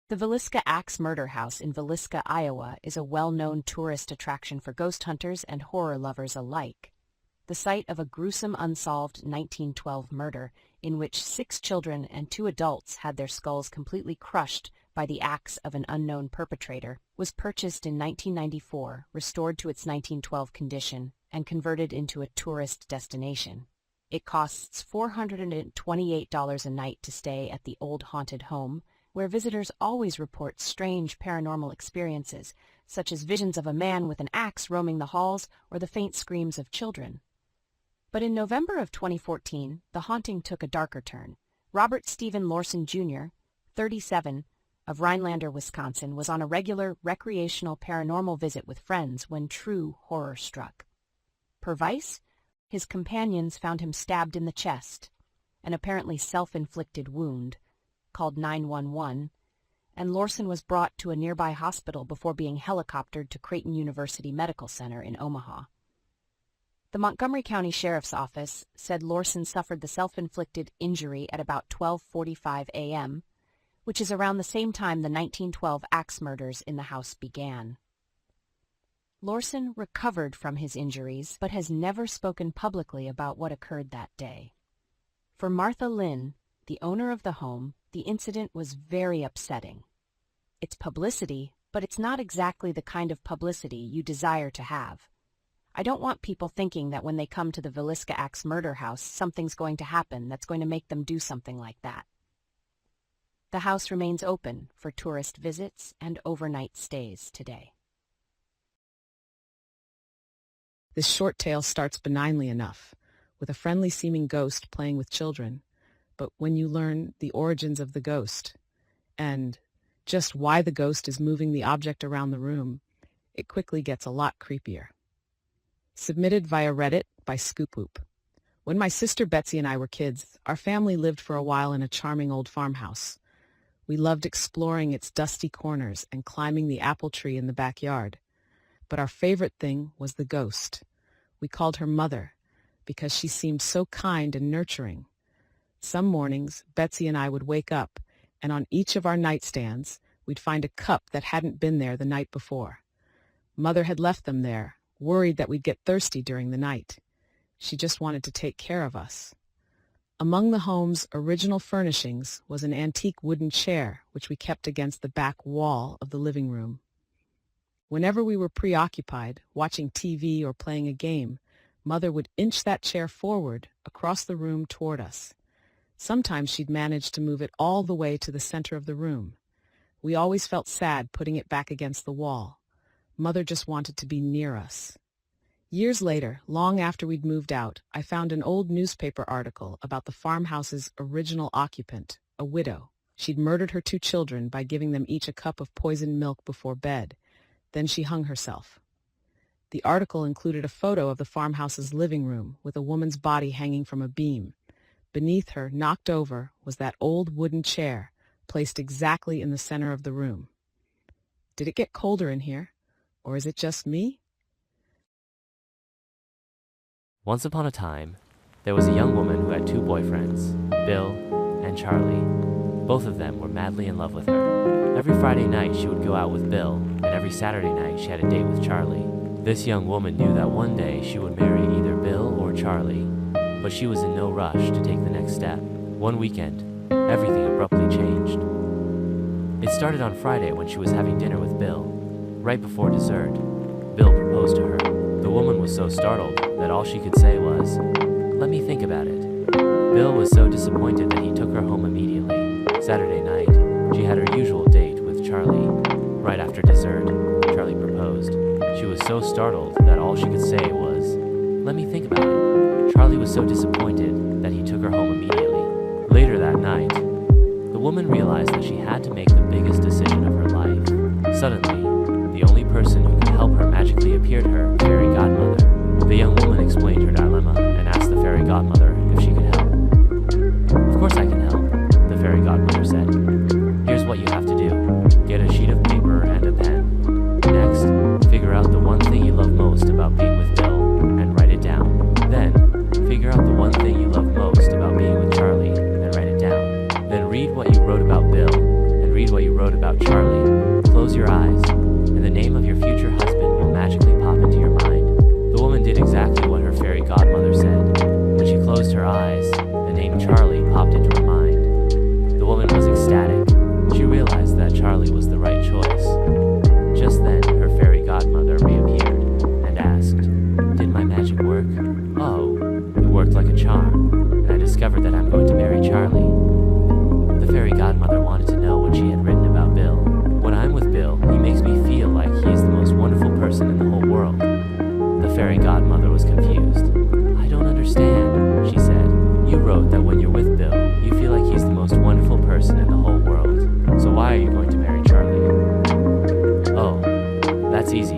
The Villisca Axe Murder House in Villisca, Iowa is a well-known tourist attraction for ghost hunters and horror lovers alike. The site of a gruesome unsolved 1912 murder in which 6 children and 2 adults had their skulls completely crushed by the axe of an unknown perpetrator was purchased in 1994, restored to its 1912 condition, and converted into a tourist destination. It costs $428 a night to stay at the old haunted home, where visitors always report strange paranormal experiences, such as visions of a man with an axe roaming the halls or the faint screams of children. But in November of 2014, the haunting took a darker turn. Robert Stephen Lorson Jr., 37, of Rhinelander, Wisconsin, was on a regular recreational paranormal visit with friends when true horror struck. Per Vice, his companions found him stabbed in the chest, an apparently self-inflicted wound, called 911, and Lorson was brought to a nearby hospital before being helicoptered to Creighton University Medical Center in Omaha. The Montgomery County Sheriff's Office said Lorson suffered the self-inflicted injury at about 12:45 a.m., which is around the same time the 1912 axe murders in the house began. Lorson recovered from his injuries, but has never spoken publicly about what occurred that day. For Martha Lynn, the owner of the home, the incident was very upsetting. It's publicity, but it's not exactly the kind of publicity you desire to have. I don't want people thinking that when they come to the Villisca Axe Murder House, something's going to happen that's going to make them do something like that. The house remains open for tourist visits and overnight stays today. This short tale starts benignly enough, with a friendly-seeming ghost playing with children. But when you learn the origins of the ghost and just why the ghost is moving the object around the room, it quickly gets a lot creepier. Submitted via Reddit by Scoopwhoop. When my sister Betsy and I were kids, our family lived for a while in a charming old farmhouse. We loved exploring its dusty corners and climbing the apple tree in the backyard. But our favorite thing was the ghost. We called her Mother because she seemed so kind and nurturing. Some mornings, Betsy and I would wake up, and on each of our nightstands, we'd find a cup that hadn't been there the night before. Mother had left them there, worried that we'd get thirsty during the night. She just wanted to take care of us. Among the home's original furnishings was an antique wooden chair, which we kept against the back wall of the living room. Whenever we were preoccupied, watching TV or playing a game, Mother would inch that chair forward across the room toward us. Sometimes she'd manage to move it all the way to the center of the room. We always felt sad putting it back against the wall. Mother just wanted to be near us. Years later, long after we'd moved out, I found an old newspaper article about the farmhouse's original occupant, a widow. She'd murdered her 2 children by giving them each a cup of poisoned milk before bed. Then she hung herself. The article included a photo of the farmhouse's living room with a woman's body hanging from a beam. Beneath her, knocked over, was that old wooden chair, placed exactly in the center of the room. Did it get colder in here? Or is it just me? Once upon a time, there was a young woman who had 2 boyfriends, Bill and Charlie. Both of them were madly in love with her. Every Friday night she would go out with Bill, and every Saturday night she had a date with Charlie. This young woman knew that one day she would marry either Bill or Charlie, but she was in no rush to take the next step. One weekend, everything abruptly changed. It started on Friday when she was having dinner with Bill. Right before dessert, Bill proposed to her. The woman was so startled that all she could say was, "Let me think about it." Bill was so disappointed that he took her home immediately. Saturday night, she had her usual date with Charlie. Right after dessert, Charlie proposed. She was so startled that all she could say was, "Let me think about it." Charlie was so disappointed that he took her home immediately. Later that night, the woman realized that she had to make the biggest decision of her life. Suddenly, the only person who could help her magically appeared her fairy godmother. The young woman explained her dilemma and asked the fairy godmother if she could help. "Of course I can help," the fairy godmother said. "Here's what you have to do. Get a sheet of paper and a pen. Next, figure out the one thing you love most about being with Bill and write it down. Then, figure out the one thing you love most about being with Charlie and write it down. Then read what you wrote about Bill and read what you wrote about about Charlie, close your eyes, and the name of your future husband will magically pop into your mind. The woman did exactly what her fairy godmother said. When she closed her eyes, the name Charlie popped into her mind. The woman was ecstatic. She realized that Charlie was the right choice. Just then, her fairy godmother reappeared and asked, "Did my magic work?" "Oh, it worked like a charm, and I discovered that I'm going to marry Charlie." The fairy godmother wanted to know what she had written about Bill. "When I'm with Bill, he makes me feel like he is the most wonderful person in the whole world." The fairy godmother was confused. "I don't understand," she said. "You wrote that when you're with Bill, you feel like he's the most wonderful person in the whole world. So why are you going to marry Charlie?" "Oh, that's easy.